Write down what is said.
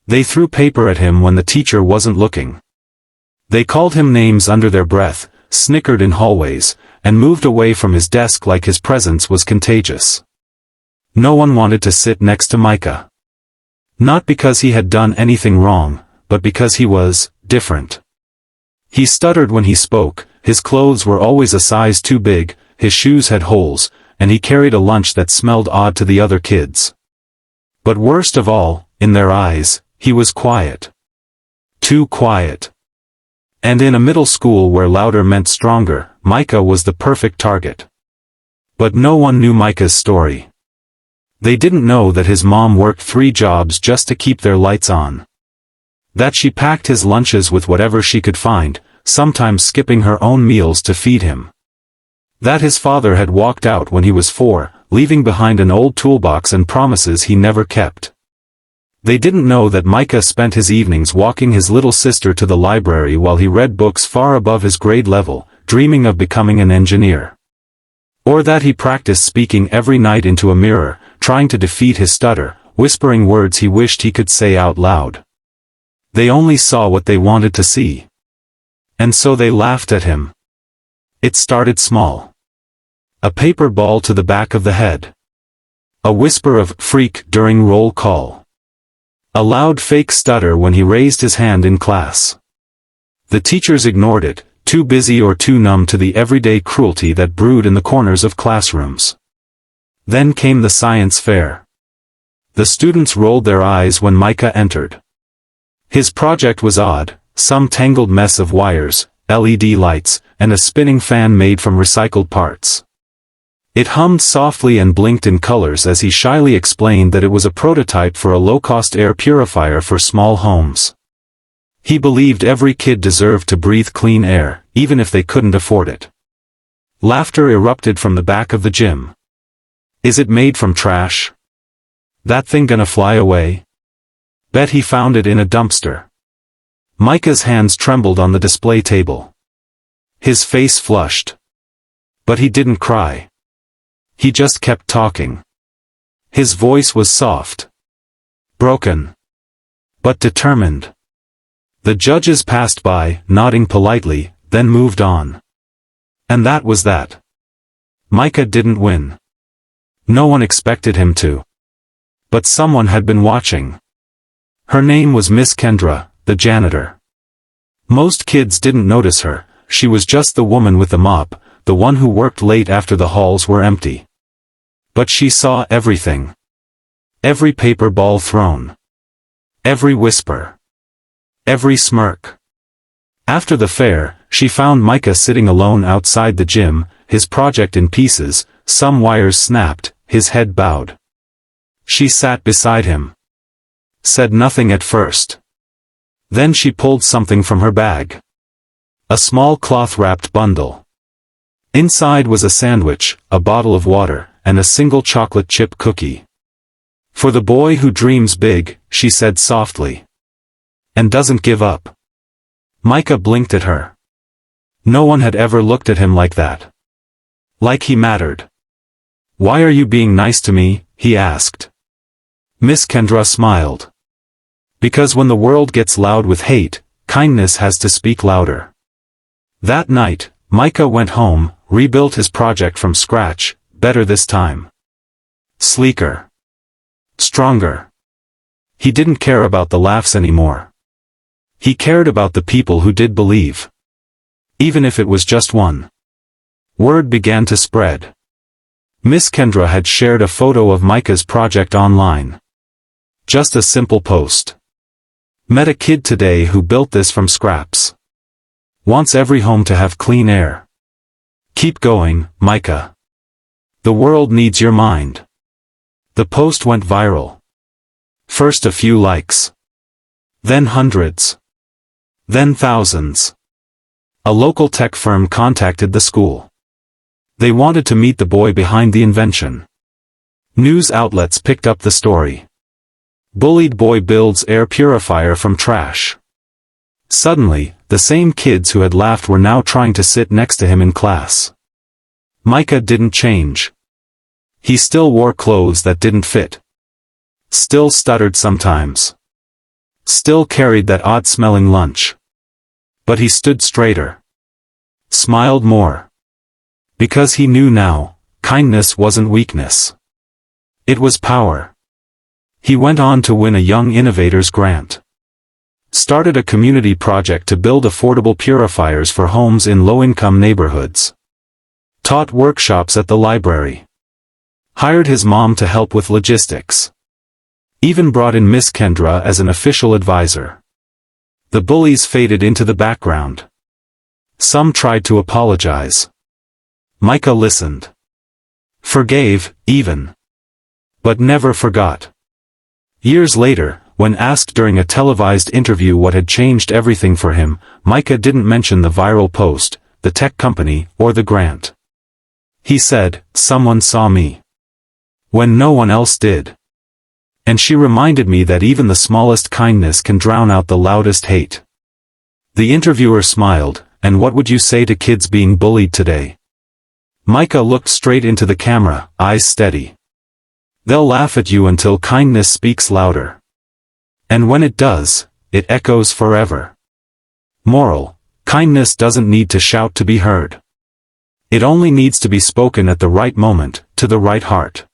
They threw paper at him when the teacher wasn't looking. They called him names under their breath, snickered in hallways, and moved away from his desk like his presence was contagious. No one wanted to sit next to Micah. Not because he had done anything wrong, but because he was different. He stuttered when he spoke, his clothes were always a size too big, his shoes had holes, and he carried a lunch that smelled odd to the other kids. But worst of all, in their eyes, he was quiet. Too quiet. And in a middle school where louder meant stronger, Micah was the perfect target. But no one knew Micah's story. They didn't know that his mom worked 3 jobs just to keep their lights on. That she packed his lunches with whatever she could find, sometimes skipping her own meals to feed him. That his father had walked out when he was 4, leaving behind an old toolbox and promises he never kept. They didn't know that Micah spent his evenings walking his little sister to the library while he read books far above his grade level, dreaming of becoming an engineer. Or that he practiced speaking every night into a mirror, trying to defeat his stutter, whispering words he wished he could say out loud. They only saw what they wanted to see. And so they laughed at him. It started small. A paper ball to the back of the head. A whisper of "freak" during roll call. A loud fake stutter when he raised his hand in class. The teachers ignored it, too busy or too numb to the everyday cruelty that brewed in the corners of classrooms. Then came the science fair. The students rolled their eyes when Micah entered. His project was odd, some tangled mess of wires, LED lights, and a spinning fan made from recycled parts. It hummed softly and blinked in colors as he shyly explained that it was a prototype for a low-cost air purifier for small homes. He believed every kid deserved to breathe clean air, even if they couldn't afford it. Laughter erupted from the back of the gym. Is it made from trash? That thing gonna fly away? Bet he found it in a dumpster. Micah's hands trembled on the display table. His face flushed. But he didn't cry. He just kept talking. His voice was soft. Broken. But determined. The judges passed by, nodding politely, then moved on. And that was that. Micah didn't win. No one expected him to. But someone had been watching. Her name was Miss Kendra, the janitor. Most kids didn't notice her, she was just the woman with the mop, the one who worked late after the halls were empty. But she saw everything. Every paper ball thrown. Every whisper. Every smirk. After the fair, she found Micah sitting alone outside the gym, his project in pieces, some wires snapped, his head bowed. She sat beside him. Said nothing at first. Then she pulled something from her bag. A small cloth-wrapped bundle. Inside was a sandwich, a bottle of water, and a single chocolate chip cookie. For the boy who dreams big, she said softly. And doesn't give up. Micah blinked at her. No one had ever looked at him like that. Like he mattered. Why are you being nice to me? He asked. Miss Kendra smiled. Because when the world gets loud with hate, kindness has to speak louder. That night, Micah went home, rebuilt his project from scratch, better this time. Sleeker. Stronger. He didn't care about the laughs anymore. He cared about the people who did believe. Even if it was just one. Word began to spread. Miss Kendra had shared a photo of Micah's project online. Just a simple post. Met a kid today who built this from scraps. Wants every home to have clean air. Keep going, Micah. The world needs your mind. The post went viral. First a few likes. Then hundreds. Then thousands. A local tech firm contacted the school. They wanted to meet the boy behind the invention. News outlets picked up the story. Bullied boy builds air purifier from trash. Suddenly, the same kids who had laughed were now trying to sit next to him in class. Micah didn't change. He still wore clothes that didn't fit. Still stuttered sometimes. still carried that odd-smelling lunch. But he stood straighter. Smiled more. Because he knew now, kindness wasn't weakness. It was power. He went on to win a Young Innovators grant. Started a community project to build affordable purifiers for homes in low-income neighborhoods. Taught workshops at the library. Hired his mom to help with logistics. Even brought in Miss Kendra as an official advisor. The bullies faded into the background. Some tried to apologize. Micah listened. Forgave, even. But never forgot. Years later, when asked during a televised interview what had changed everything for him, Micah didn't mention the viral post, the tech company, or the grant. He said, "Someone saw me. When no one else did. And she reminded me that even the smallest kindness can drown out the loudest hate." The interviewer smiled, "And what would you say to kids being bullied today?" Micah looked straight into the camera, eyes steady. "They'll laugh at you until kindness speaks louder. And when it does, it echoes forever." Moral: kindness doesn't need to shout to be heard. It only needs to be spoken at the right moment, to the right heart.